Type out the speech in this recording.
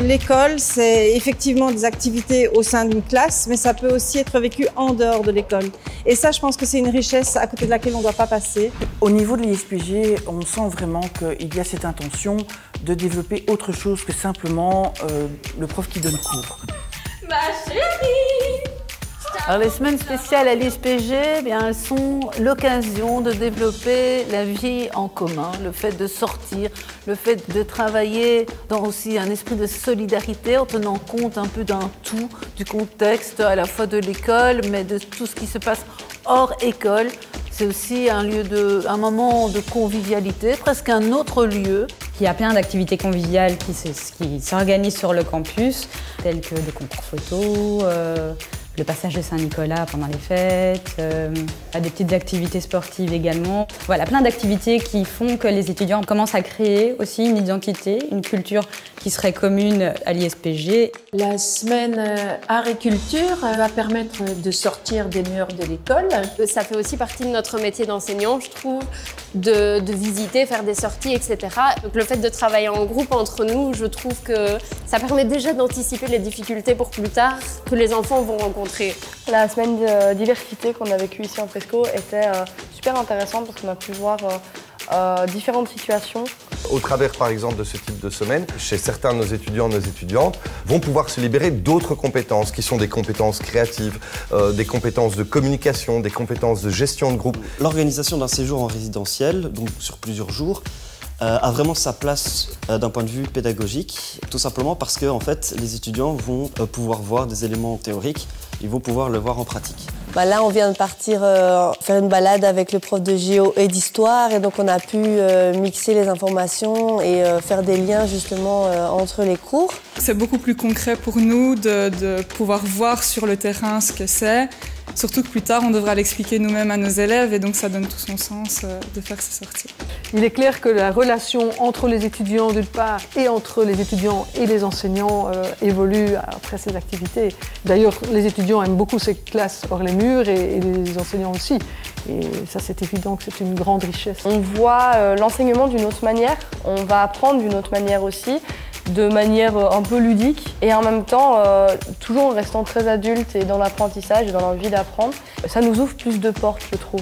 L'école, c'est effectivement des activités au sein d'une classe, mais ça peut aussi être vécu en dehors de l'école. Et ça, je pense que c'est une richesse à côté de laquelle on ne doit pas passer. Au niveau de l'ISPG, on sent vraiment qu'il y a cette intention de développer autre chose que simplement le prof qui donne cours. Ma chérie! Alors les semaines spéciales à l'ISPG, elles sont l'occasion de développer la vie en commun, le fait de sortir, le fait de travailler dans aussi un esprit de solidarité en tenant compte un peu d'un tout, du contexte à la fois de l'école, mais de tout ce qui se passe hors école. C'est aussi un moment de convivialité, presque un autre lieu. Il y a plein d'activités conviviales qui s'organisent sur le campus, telles que des concours photos, le passage de Saint-Nicolas pendant les fêtes, des petites activités sportives également. Voilà, plein d'activités qui font que les étudiants commencent à créer aussi une identité, une culture qui serait commune à l'ISPG. La semaine art et culture va permettre de sortir des murs de l'école. Ça fait aussi partie de notre métier d'enseignant, je trouve, de visiter, faire des sorties, etc. Donc le fait de travailler en groupe entre nous, je trouve que ça permet déjà d'anticiper les difficultés pour plus tard que les enfants vont rencontrer. La semaine de diversité qu'on a vécue ici en Fresco était super intéressante parce qu'on a pu voir différentes situations. Au travers, par exemple, de ce type de semaine, chez certains de nos étudiants, nos étudiantes, vont pouvoir se libérer d'autres compétences qui sont des compétences créatives, des compétences de communication, des compétences de gestion de groupe. L'organisation d'un séjour en résidentiel, donc sur plusieurs jours, a vraiment sa place d'un point de vue pédagogique, tout simplement parce que en fait, les étudiants vont pouvoir voir des éléments théoriques, ils vont pouvoir le voir en pratique. Là, on vient de partir faire une balade avec le prof de géo et d'histoire, et donc on a pu mixer les informations et faire des liens justement entre les cours. C'est beaucoup plus concret pour nous de pouvoir voir sur le terrain ce que c'est. Surtout que plus tard, on devra l'expliquer nous-mêmes à nos élèves et donc ça donne tout son sens de faire ces sorties. Il est clair que la relation entre les étudiants d'une part et entre les étudiants et les enseignants évolue après ces activités. D'ailleurs, les étudiants aiment beaucoup ces classes hors les murs et les enseignants aussi. Et ça, c'est évident que c'est une grande richesse. On voit l'enseignement d'une autre manière, on va apprendre d'une autre manière aussi, de manière un peu ludique et en même temps toujours en restant très adulte et dans l'apprentissage et dans l'envie d'apprendre. Ça nous ouvre plus de portes, je trouve.